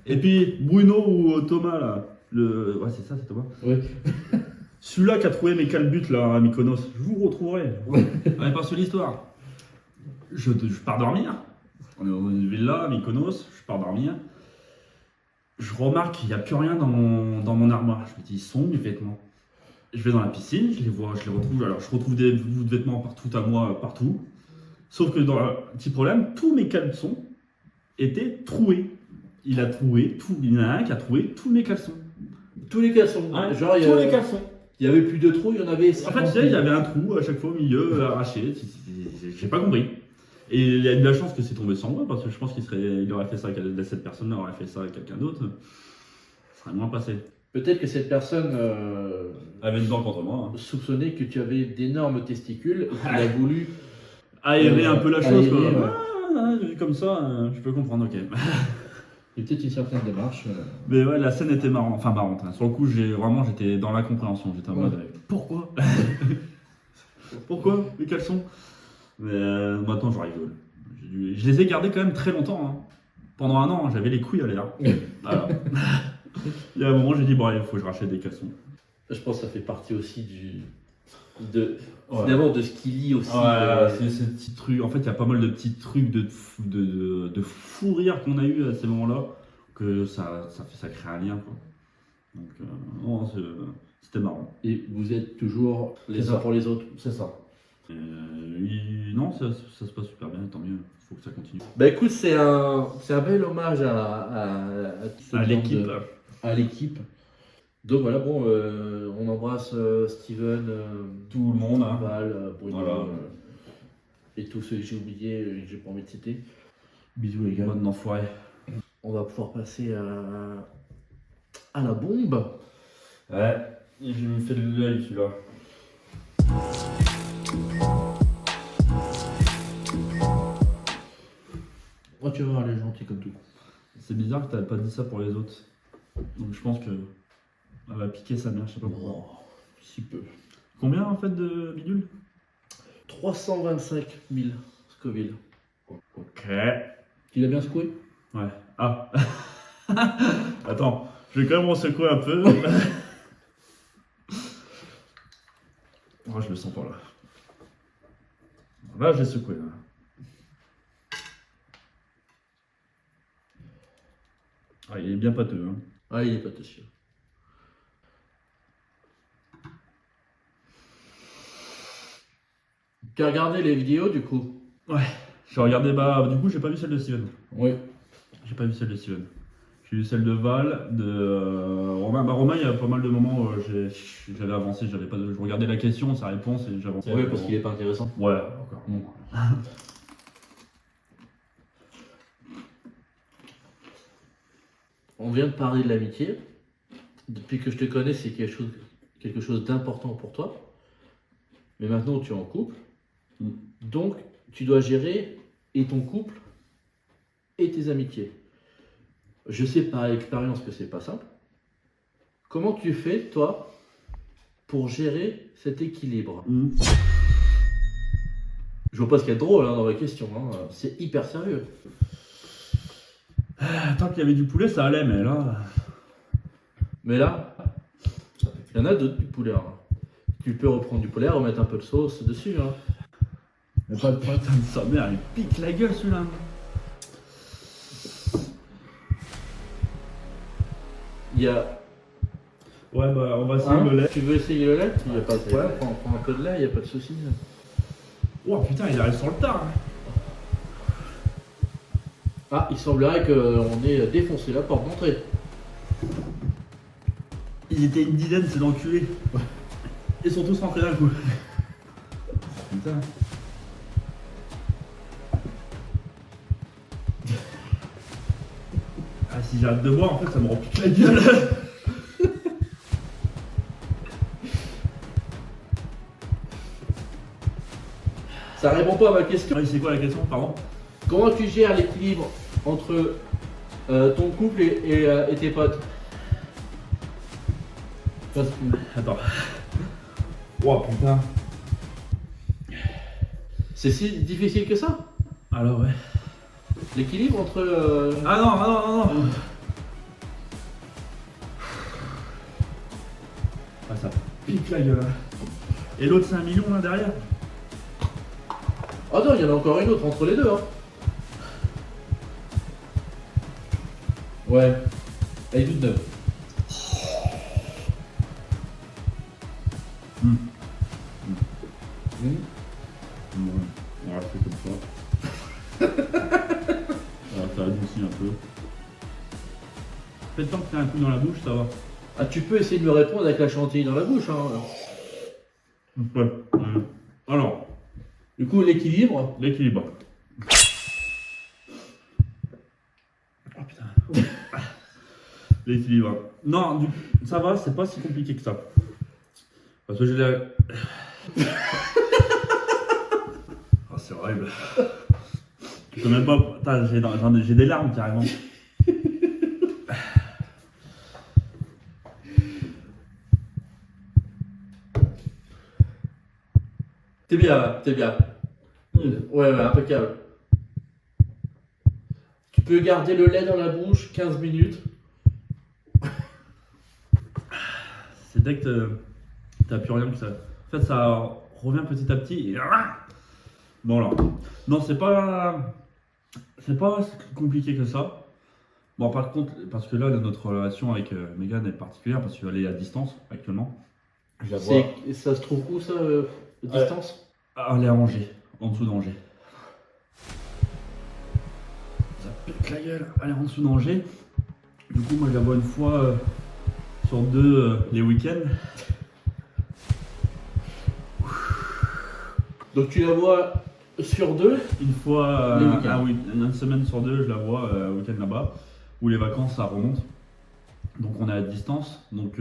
Et puis Bruno ou Thomas là, ouais c'est ça, c'est Thomas. Ouais. Celui-là qui a trouvé mes calbutes là à Mykonos, je vous retrouverai. Ouais, parce que l'histoire. Je pars dormir. On est dans une villa à Mykonos, je pars dormir. Je remarque qu'il n'y a plus rien dans mon armoire. Je me dis, ils sont où mes vêtements? Je vais dans la piscine, je les vois, je les retrouve. Alors, je retrouve des bouts de vêtements partout à moi, partout. Sauf que dans un petit problème, tous mes caleçons étaient troués. Il y en a un qui a trouvé tous mes caleçons. Tous les caleçons. Ouais, genre, tous les caleçons. Il n'y avait plus de trous, il y en avait. En fait, tu sais, il y avait un trou à chaque fois au milieu, arraché. J'ai pas compris. Et il y a eu de la chance que c'est tombé sans moi, parce que je pense qu'il aurait fait ça, cette personne-là aurait fait ça avec quelqu'un d'autre, ça serait moins passé. Peut-être que cette personne avait une dent contre moi. Hein. Soupçonnait que tu avais d'énormes testicules et qu'il a voulu aérer un peu la chose. Aérer, quoi. Ouais. Comme ça, je peux comprendre, ok. Il y a peut-être une certaine démarche. Mais ouais, la scène était marrante. Hein. Sur le coup, j'étais dans l'incompréhension. J'étais en mode, pourquoi Pourquoi les caleçons? Mais maintenant, je rigole. Je les ai gardés quand même très longtemps. Hein. Pendant 1 an, j'avais les couilles à l'air. Voilà. Il y a un moment, j'ai dit, bon, il faut que je rachète des caleçons. Je pense que ça fait partie aussi finalement de ce qui lie aussi. C'est ces petits trucs. En fait, il y a pas mal de petits trucs de fou rire qu'on a eu à ces moments-là. que ça crée un lien, quoi. Donc, non, c'était marrant. Et vous êtes toujours les C'est uns ça. pour les autres. C'est ça. Non, ça se passe super bien, tant mieux. Il faut que ça continue. Bah écoute, c'est un bel hommage À l'équipe. à l'équipe. Donc voilà, bon, on embrasse Steven, Tout le monde. Hein. Val, Bruno, Voilà. et tous ceux que j'ai oubliés, que j'ai pas envie de citer. Bisous les gars. Bonne enfoiré. On va pouvoir passer à la bombe. Ouais, je me fais de l'œil celui-là. Oh, tu vas voir, elle est gentille comme tout. C'est bizarre que t'avais pas dit ça pour les autres. Donc je pense que elle va piquer sa mère, je sais pas pourquoi. Oh, si peu. Combien en fait de bidule? 325 000 Scoville. Ok. Tu l'as bien secoué? Ouais. Ah. Attends, je vais quand même en secouer un peu. Oh, je le sens pas là. Là, je l'ai secoué. Là. Ah, il est bien pâteux. Hein. Ah, il est pas sûr. Tu as regardé les vidéos du coup? Ouais. J'ai regardé, bah, du coup, j'ai pas vu celle de Steven. Oui. J'ai pas vu celle de Steven. J'ai vu celle de Val, de Romain. Bah, Romain, il y a pas mal de moments où j'avais avancé, je regardais la question, sa réponse et j'avançais. Oui, parce qu'il est pas intéressant. Ouais, encore. On vient de parler de l'amitié. Depuis que je te connais, c'est quelque chose d'important pour toi. Mais maintenant, tu es en couple. Mm. Donc, tu dois gérer et ton couple et tes amitiés. Je sais par expérience que c'est pas simple. Comment tu fais, toi, pour gérer cet équilibre? Je vois pas ce qu'il y a de drôle dans la question. C'est hyper sérieux. Tant qu'il y avait du poulet, ça allait, mais là. Mais là, il y en a d'autres du poulet. Tu peux reprendre du poulet, remettre un peu de sauce dessus. Mais pas de putain de sa mère, il pique la gueule celui-là. Il y a. Ouais, bah, on va essayer le lait. Tu veux essayer le lait? Il n'y a pas de Ouais. problème. Prends un peu de lait, il n'y a pas de souci. Oh putain, il arrive sur le tard. Hein. Ah, il semblerait qu'on ait défoncé la porte d'entrée. Ils étaient une dizaine, ces enculés. Ils sont tous rentrés d'un coup. Putain. Ah, si j'arrête de boire, en fait, ça me repique la gueule. Ça répond pas à ma question. Ouais, c'est quoi la question, pardon? Comment tu gères l'équilibre entre ton couple et tes potes? Parce que Attends. Oh putain. c'est si difficile que ça? Alors, ouais. L'équilibre entre. Ah non, ah non, ah non. Ah, ça pique la gueule. Et l'autre, c'est 1 million là derrière. Ah non, il y en a encore une autre entre les deux. Ouais. Elle est toute neuve. Ouais, on va faire comme ça. Alors, ça adoucit un peu. Faites tant que t'as un coup dans la bouche, ça va. Ah, tu peux essayer de me répondre avec la chantilly dans la bouche. Ouais. Alors, Du coup, l'équilibre. l'équilibre. Oh putain. L'équilibre. Non, ça va, c'est pas si compliqué que ça. Parce que j'ai la. Oh, c'est horrible. Je peux même pas. Putain, j'ai des larmes carrément. T'es bien là, t'es bien. Ouais, impeccable. Tu peux garder le lait dans la bouche 15 minutes. C'est dès que t'as plus rien que ça. En fait, ça revient petit à petit. Et... Bon, alors. Non, c'est pas si compliqué que ça. Bon, par contre, parce que là, notre relation avec Megan est particulière parce qu'elle est à distance actuellement. Je la vois. Ça se trouve où ça, distance? Elle est à Angers, en dessous d'Angers. Ça pète la gueule, elle est en dessous d'Angers. Du coup, moi, je la vois une fois sur deux les week-ends. Donc tu la vois sur 2? Une fois, Les week-ends. une semaine sur deux, je la vois week-end là-bas. Ou les vacances, ça remonte. Donc on est à distance. Donc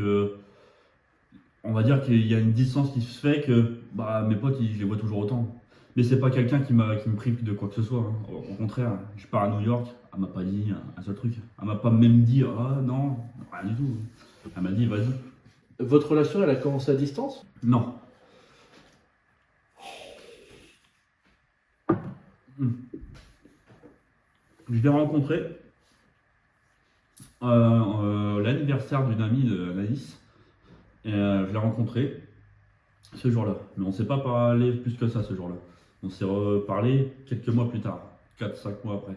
on va dire qu'il y a une distance qui se fait que bah, mes potes, je les vois toujours autant. Mais c'est pas quelqu'un qui me prive de quoi que ce soit, hein. Au contraire, je pars à New York, elle m'a pas dit un seul truc. Elle m'a pas même dit ah non, rien du tout. Elle m'a dit vas-y. Votre relation, elle a commencé à distance? Non. Je l'ai rencontré l'anniversaire d'une amie de Naïs. Et je l'ai rencontré ce jour-là. Mais on ne s'est pas parlé plus que ça ce jour-là. On s'est reparlé quelques mois plus tard, 4-5 mois après.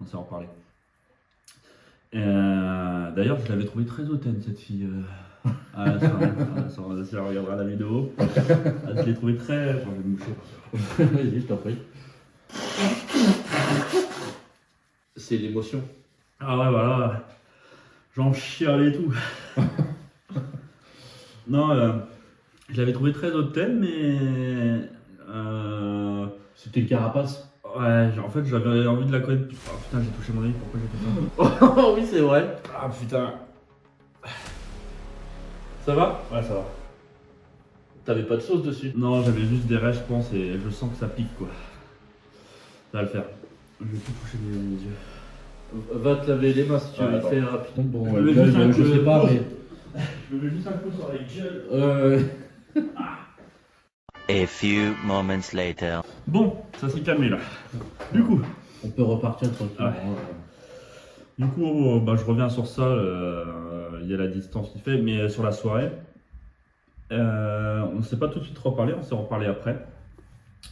On s'est reparlé. D'ailleurs, je l'avais trouvée très hautaine cette fille. Si elle regardera la vidéo, je l'ai trouvée très. Enfin, je vais me moucher. Vas-y, je t'en prie. C'est l'émotion. Ah ouais, voilà. J'en chiale et tout. Non, je l'avais trouvé très hautaine, mais. C'était une carapace. Ouais, en fait, j'avais envie de la connaître. Oh putain, j'ai touché mon nez, pourquoi j'ai fait ça? Oh oui, c'est vrai. Ah putain. Ça va? Ouais, ça va. T'avais pas de sauce dessus? Non, j'avais juste des raies, je pense, et je sens que ça pique quoi. Ça va le faire. Je vais plus toucher mes yeux. Va te laver les mains si tu veux le attends. faire rapidement. Bon, Je vais juste un je coup- sais pas, mais. Je me mets juste un coup sur la gueule. A few moments later. Bon, ça s'est calmé là. Du coup, On peut repartir tranquillement. Ouais. Bah, je reviens sur ça. Il y a la distance qui fait, mais sur la soirée, on ne s'est pas tout de suite reparlé. On s'est reparlé après,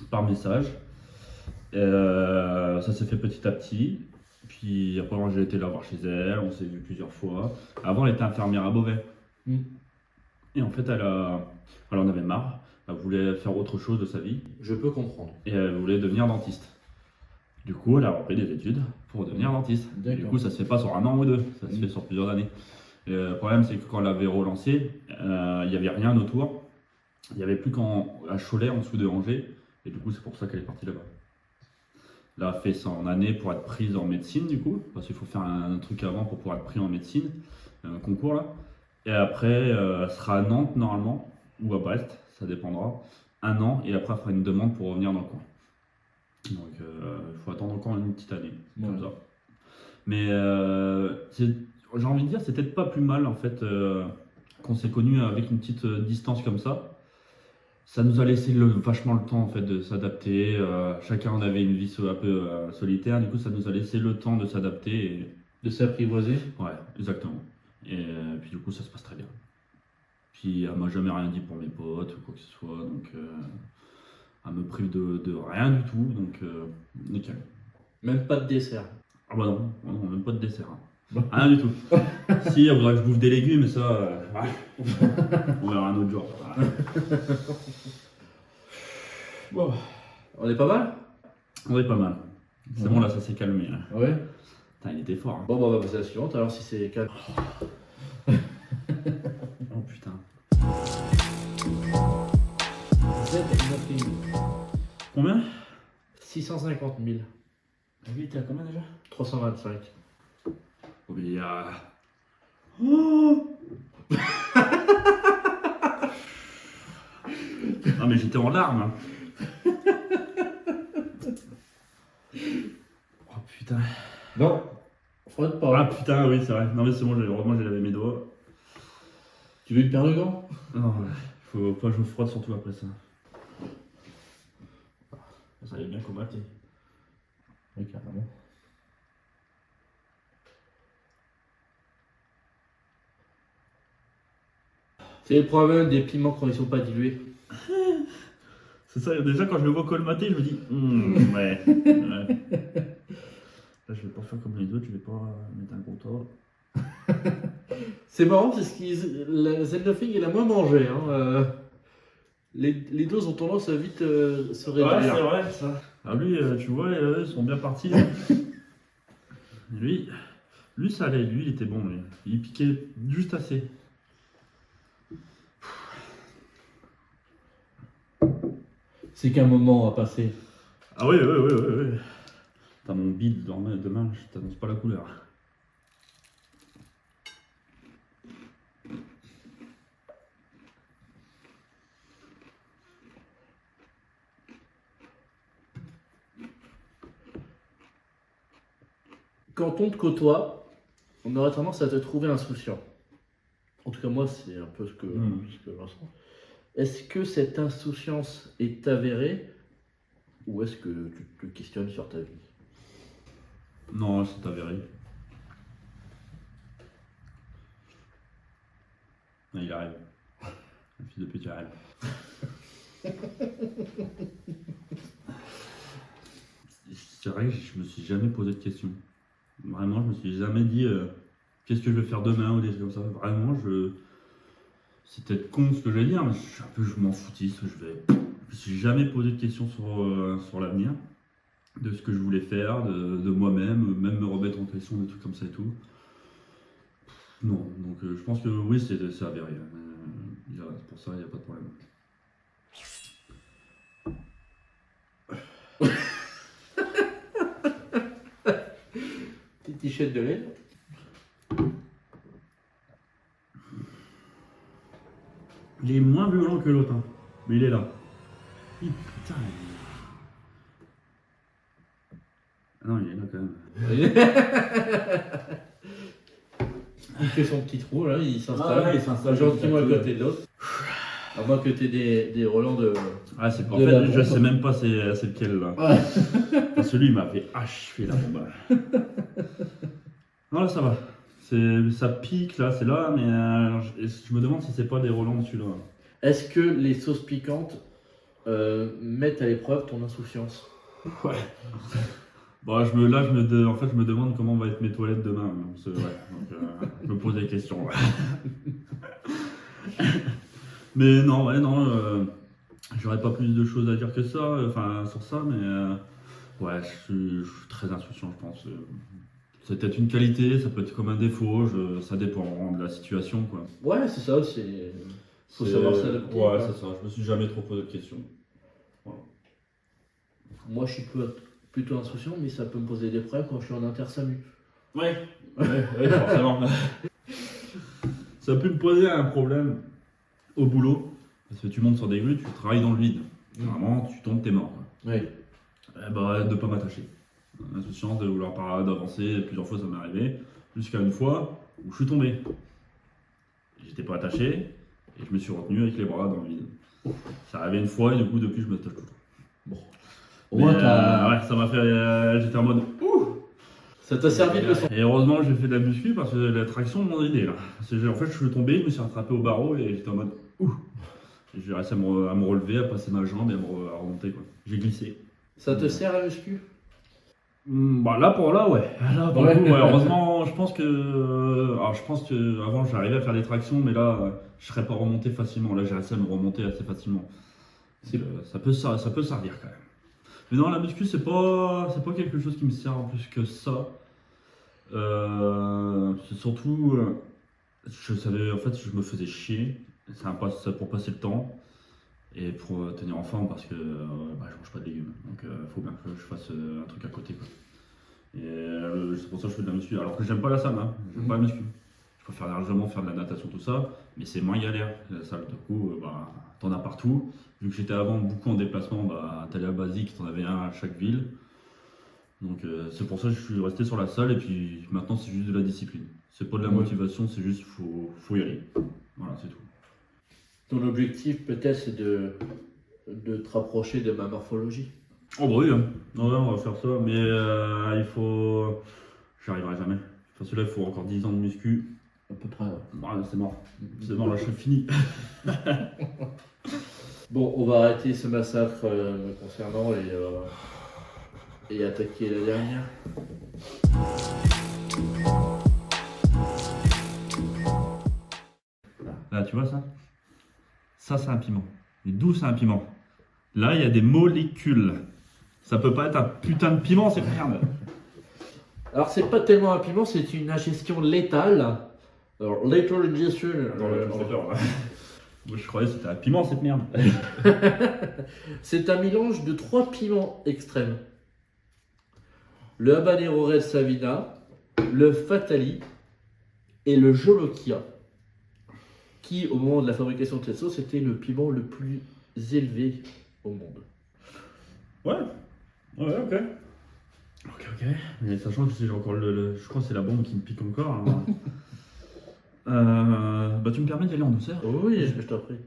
par message. Ça s'est fait petit à petit. Puis après, moi, j'ai été la voir chez elle. On s'est vu plusieurs fois. Avant, elle était infirmière à Beauvais. Mm. Et en fait, elle en avait marre. Elle voulait faire autre chose de sa vie. Je peux comprendre. Et elle voulait devenir dentiste. Du coup, elle a repris des études pour devenir dentiste. D'accord. Du coup, ça se fait pas sur un an ou deux, ça se fait sur plusieurs années. Et le problème, c'est que quand elle avait relancé, il n'y avait rien autour. Il n'y avait plus qu'à Cholet, en dessous de Angers. Et du coup, c'est pour ça qu'elle est partie là-bas. Là, elle a fait son année pour être prise en médecine, du coup, parce qu'il faut faire un truc avant pour pouvoir être pris en médecine, un concours là. Et après, elle sera à Nantes normalement, ou à Brest, ça dépendra. Un an, et après, elle fera une demande pour revenir dans le coin. Donc, il faut attendre encore une petite année, comme ça. Mais j'ai envie de dire, c'est peut-être pas plus mal en fait qu'on s'est connus avec une petite distance comme ça. Ça nous a laissé vachement le temps en fait de s'adapter. Chacun en avait une vie un peu solitaire, du coup, ça nous a laissé le temps de s'adapter. Et... De s'apprivoiser? Ouais, exactement. Et puis du coup, ça se passe très bien. Puis elle m'a jamais rien dit pour mes potes ou quoi que ce soit, donc elle me prive de rien du tout, donc nickel. Même pas de dessert. Ah bah non, non, même pas de dessert. Hein. Rien du tout. Si, elle voudrait que je bouffe des légumes, mais ça, on verra un autre jour. Bon. On est pas mal? On est pas mal. C'est bon, là, ça s'est calmé. Là. Ouais. Putain, il était fort. Hein. Bon, bah, on va passer à la suivante, alors si c'est calme. Oh putain. Combien? 650 000. Lui, t'es à combien déjà? 325. Oh, mais il y a... Oh ah, mais j'étais en larmes. Hein. Oh putain. Non. Frotte Ah pas. putain, oui, c'est vrai. Non, mais c'est bon, heureusement, j'ai lavé mes doigts. Tu veux une paire de gants? Non, ouais. Faut pas que je me frotte, surtout après ça. Ça allait bien combattre. Oui, carrément. C'est le problème des piments quand ils sont pas dilués. C'est ça, déjà quand je le vois colmater, je me dis, ouais. Ouais. Là, je vais pas faire comme les autres, je vais pas mettre un gros tas. C'est marrant, c'est la Zelda-Fing, elle a moins mangé. Hein. Les doses ont tendance à vite se réduire. Ouais, c'est vrai, ça. Ah, lui, tu vois, ils sont bien partis. lui, ça allait, lui, il était bon, lui. Il piquait juste assez. C'est qu'un moment à passer. Ah oui. T'as mon bide demain, je t'annonce pas la couleur. Quand on te côtoie, on aurait tendance à te trouver insouciant. En tout cas, moi, c'est un peu ce que je ressens. Est-ce que cette insouciance est avérée ou est-ce que tu te questionnes sur ta vie? Non, c'est avéré. Non, il arrive. Le fils de pute, il arrive. C'est vrai que je me suis jamais posé de questions. Vraiment, je me suis jamais dit qu'est-ce que je vais faire demain ou des choses comme ça. Vraiment, c'est peut-être con ce que je vais dire, mais je m'en foutisse. Je me suis jamais posé de questions sur l'avenir, de ce que je voulais faire, de moi-même, même me remettre en question, des trucs comme ça et tout. Non, donc je pense que oui, c'est avéré. Pour ça, il n'y a pas de problème. Petite tichette de lait. Il est moins violent que l'autre, hein. Mais il est là. Putain. Ah non, il est là quand même. Il fait son petit trou là, il s'installe. Ah ouais, il s'installe gentiment à côté de l'autre. À moins que tu aies des relents de. Ah, c'est pas. En De la fait, je bombe. sais même pas c'est lequel là. Ouais. Parce que lui, il m'a fait achever la bombe. Non, là, ça va. Ça pique là, c'est là, mais je me demande si c'est pas des relents dessus là. Est-ce que les sauces piquantes mettent à l'épreuve ton insouciance? Ouais. Bon, en fait, je me demande comment vont être mes toilettes demain. Donc, je me pose des questions. Ouais. Mais non, j'aurais pas plus de choses à dire que ça, enfin sur ça, mais ouais, je suis très insouciant, je pense. C'est peut-être une qualité, ça peut être comme un défaut, ça dépend vraiment de la situation, quoi. Ouais, c'est ça, faut savoir s'adapter. Ouais, quoi. c'est ça, je me suis jamais trop posé de questions. Voilà. Moi, je suis plutôt insouciant, mais ça peut me poser des problèmes quand je suis en inter-SAMU. Ouais, forcément. Ça peut me poser un problème au boulot, parce que tu montes sur des grues, tu travailles dans le vide. Vraiment, tu tombes, t'es mort. Quoi. Oui. De pas m'attacher. L'insouciance de vouloir pas d'avancer, plusieurs fois ça m'est arrivé, jusqu'à une fois où je suis tombé. J'étais pas attaché et je me suis retenu avec les bras dans le vide. Ça arrivait une fois et du coup depuis je me touche tout le temps. Bon. Au Mais, moins, t'as. ouais, ça m'a fait. J'étais en mode ouh. Ça t'a servi de leçon. Et heureusement j'ai fait de la muscu parce que la traction m'a aidé là. En fait je suis tombé, je me suis rattrapé au barreau et j'étais en mode ouh. Et j'ai réussi à me relever, à passer ma jambe et à remonter quoi. J'ai glissé. Ça te sert à muscu? Bah là pour là ouais. Là pour le coup, ouais, heureusement je pense que avant j'arrivais à faire des tractions mais là je serais pas remonté facilement. Là j'ai réussi à me remonter assez facilement. Donc, ça peut servir quand même. Mais non la muscu c'est pas quelque chose qui me sert en plus que ça. C'est surtout je savais en fait je me faisais chier. C'est pour passer le temps. Et pour tenir en forme parce que je mange pas de légumes, donc faut bien que je fasse un truc à côté quoi. Et c'est pour ça que je fais de la muscu, alors que j'aime pas la salle, hein. J'aime pas la muscu. Je préfère largement faire de la natation tout ça, mais c'est moins galère la salle. Du coup, t'en as partout. Vu que j'étais avant beaucoup en déplacement, t'allais à Basique, t'en avais un à chaque ville. Donc c'est pour ça que je suis resté sur la salle et puis maintenant c'est juste de la discipline. C'est pas de la motivation, c'est juste faut y aller. Voilà, c'est tout. Ton objectif peut-être c'est de te rapprocher de ma morphologie. Oh bah oui, hein. Ouais, on va faire ça, mais j'y arriverai jamais. Parce que là, il faut encore 10 ans de muscu. À peu près. Ouais. C'est mort. C'est mort, là, je suis fini. Bon, on va arrêter ce massacre me concernant et attaquer la dernière. Là, tu vois ça? Ça, c'est un piment. Mais d'où c'est un piment? Là, il y a des molécules. Ça peut pas être un putain de piment, c'est merde. Alors, c'est pas tellement un piment, c'est une ingestion létale. Alors, lethal ingestion. Moi, je croyais que c'était un piment, cette merde. C'est un mélange de 3 piments extrêmes. Le habanero red savina, le fatali et le jolokia, qui au moment de la fabrication de cette sauce était le piment le plus élevé au monde. Ouais, ok. Ok. Mais sachant que j'ai encore je crois que c'est la bombe qui me pique encore. Alors... bah, tu me permets d'y aller en douceur? Oui, je t'en prie.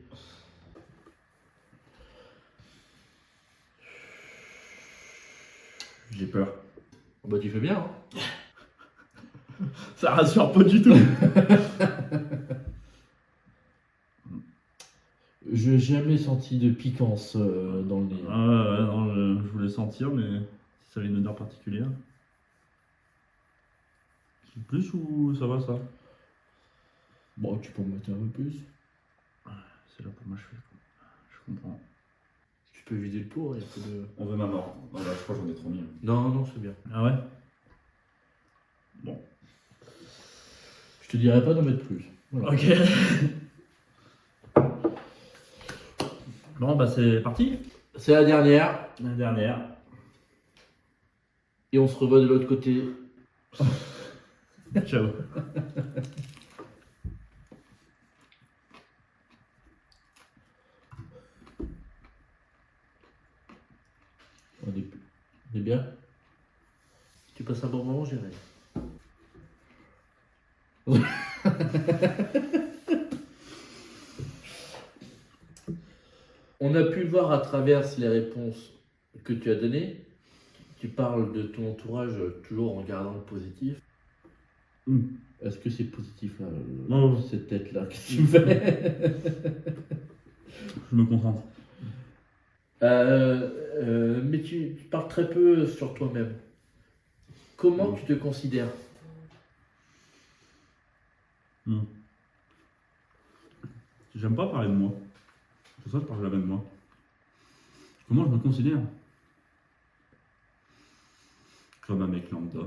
J'ai peur. Bah, tu fais bien, hein. Ça rassure pas du tout. Je n'ai jamais senti de piquance dans le nez. Ouais, non, je voulais sentir, mais si ça avait une odeur particulière. C'est plus ou ça va ça? Bon, tu peux en mettre un peu plus. C'est là pour m'achever. Je comprends. Tu peux vider le pot, il y a peu de... On veut ma mort. Non, là, je crois que j'en ai trop mis. Non, non, c'est bien. Ah ouais? Bon. Je te dirais pas d'en mettre plus. Voilà. Ok. Bon, bah c'est parti. C'est la dernière. La dernière. Et on se revoit de l'autre côté. Ciao. On est bien. Tu passes un bon moment, Jérémy. On a pu le voir à travers les réponses que tu as données. Tu parles de ton entourage toujours en gardant le positif. Est-ce que c'est positif là, Non. cette tête-là? Qu'est-ce que tu fais? Je me concentre. Mais tu parles très peu sur toi-même. Comment tu te considères? J'aime pas parler de moi. C'est pour ça que je parle jamais de moi. Comment je me considère? Comme un mec lambda.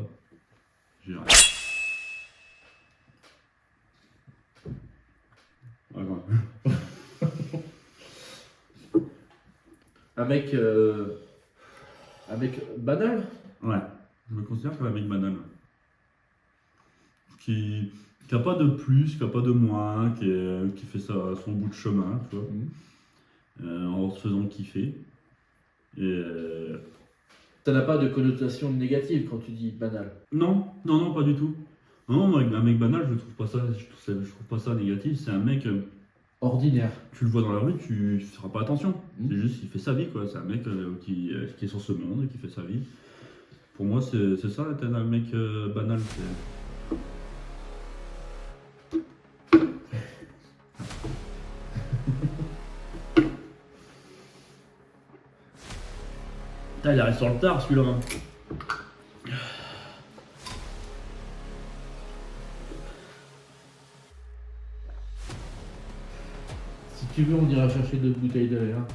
J'ai rien. Ouais, ouais. Un mec banal? Ouais, je me considère comme un mec banal. Qui a pas de plus, qui a pas de moins, qui fait son bout de chemin, tu vois. En se faisant kiffer. Et Ça n'a pas de connotation négative quand tu dis banal. non, pas du tout. Non, moi, un mec banal, je trouve pas ça, je trouve pas ça négatif. C'est un mec, Ordinaire. tu le vois dans la rue, tu feras pas attention. Mm. C'est juste, il fait sa vie, quoi. C'est un mec qui est sur ce monde et qui fait sa vie. Pour moi, c'est ça, être un mec banal. Putain, il arrive sur le tard, celui-là. Si tu veux, on ira chercher 2 bouteilles de verre.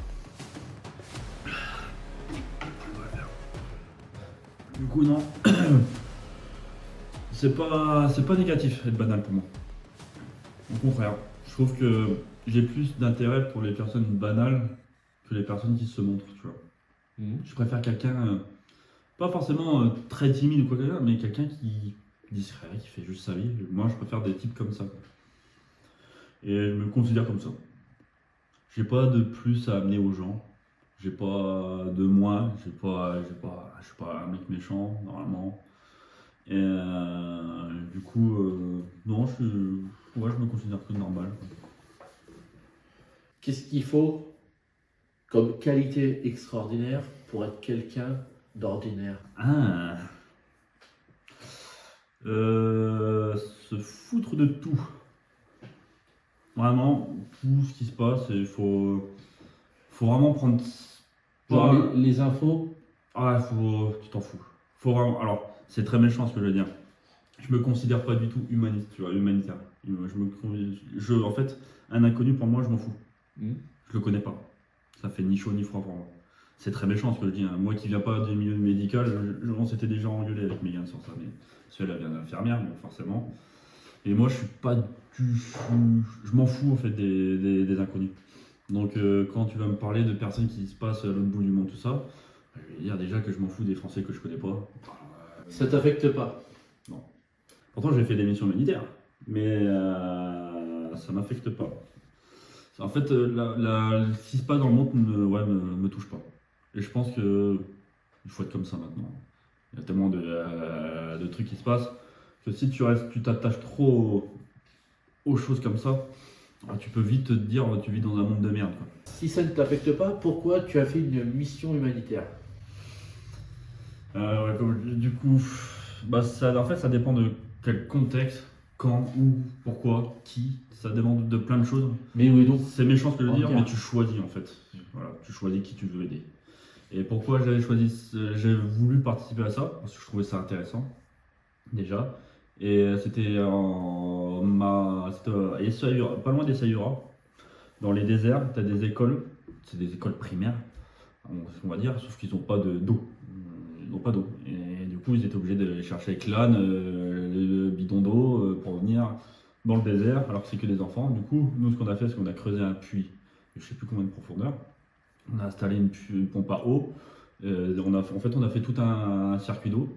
Du coup, non. C'est pas négatif être banal pour moi. Au contraire, je trouve que j'ai plus d'intérêt pour les personnes banales que les personnes qui se montrent, tu vois. Je préfère quelqu'un, pas forcément très timide ou quoi que ce soit, mais quelqu'un qui est discret, qui fait juste sa vie. Moi, je préfère des types comme ça, quoi. Et je me considère comme ça. J'ai pas de plus à amener aux gens. J'ai pas de moins. Je suis pas un mec méchant, normalement. Et du coup, non, je me considère que normal, quoi. Qu'est-ce qu'il faut comme qualité extraordinaire pour être quelqu'un d'ordinaire? Ah. Se foutre de tout. Vraiment, tout ce qui se passe, il faut vraiment prendre. Genre les infos? Ah, tu t'en fous. Faut vraiment. Alors, c'est très méchant ce que je veux dire. Je me considère pas du tout humaniste, tu vois, humanitaire. En fait, un inconnu pour moi, je m'en fous. Je le connais pas. Ça fait ni chaud ni froid pour moi. C'est très méchant ce que je dis. Hein. Moi qui viens pas du milieu médical, on s'était déjà engueulé avec Megan sur ça, mais celle-là vient d'infirmière, donc forcément. Et moi, je suis pas du. Je m'en fous en fait des inconnus. Donc, quand tu vas me parler de personnes qui se passent à l'autre bout du monde, tout ça, je vais dire déjà que je m'en fous des Français que je connais pas. Ça t'affecte pas? Non. Pourtant, j'ai fait des missions humanitaires, mais ça m'affecte pas. En fait, ce qui se passe dans le monde me touche pas. Et je pense que il faut être comme ça maintenant. Il y a tellement de trucs qui se passent que si tu t'attaches trop aux choses comme ça, tu peux vite te dire tu vis dans un monde de merde. Quoi. Si ça ne t'affecte pas, pourquoi tu as fait une mission humanitaire? Du coup, en fait, ça dépend de quel contexte, quand, où, pourquoi, qui. Ça dépend de plein de choses. Mais oui, donc. C'est méchant ce que je veux dire, Ok. mais tu choisis en fait. Voilà, tu choisis qui tu veux aider. Et pourquoi j'ai voulu participer à ça? Parce que je trouvais ça intéressant, déjà. Et c'était à Essaouira, pas loin d'Essaouira, dans les déserts, tu as des écoles, c'est des écoles primaires, on va dire, sauf qu'ils n'ont pas d'eau. Ils n'ont pas d'eau. Et du coup, ils étaient obligés d'aller chercher avec l'âne, le bidon d'eau pour venir dans le désert, alors que c'est que des enfants. Du coup, nous, ce qu'on a fait, c'est qu'on a creusé un puits, je ne sais plus combien de profondeur. On a installé une pompe à eau. On a fait tout un circuit d'eau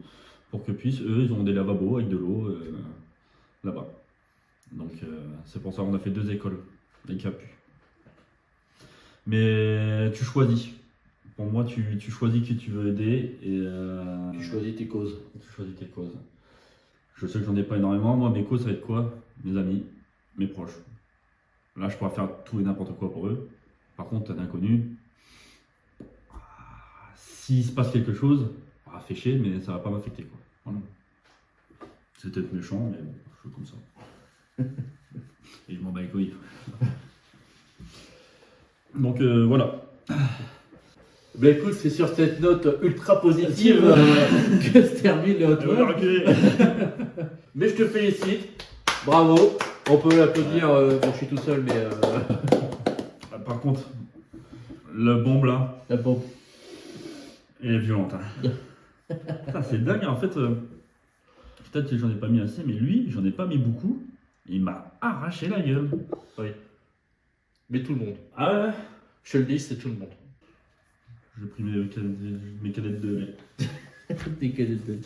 pour que eux, ils ont des lavabos avec de l'eau là-bas. Donc, c'est pour ça qu'on a fait 2 écoles avec un puits. Mais tu choisis. Pour moi, tu choisis qui tu veux aider et Tu choisis tes causes. tu choisis tes causes. Je sais que j'en ai pas énormément. Moi, mes causes, ça va être quoi? Mes amis, mes proches. Là, je pourrais faire tout et n'importe quoi pour eux. Par contre, un inconnu, s'il se passe quelque chose, fait chier, mais ça va pas m'affecter. Quoi. Voilà. C'est peut-être méchant, mais bon, je suis comme ça. Et je m'en bats les couilles. Donc voilà. Bah écoute, c'est sur cette note ultra positive que se termine le Hot World. Mais je te félicite, bravo. On peut l'applaudir, bon je suis tout seul mais... Par contre, le bombe là, La bombe. elle est violente. Hein. Putain, c'est dingue en fait. Peut-être que j'en ai pas mis assez, mais lui, j'en ai pas mis beaucoup. Il m'a arraché la gueule. Oui. Mais tout le monde. Ah ouais. Je te le dis, c'est tout le monde. J'ai pris mes cadettes de lait. Des cadettes de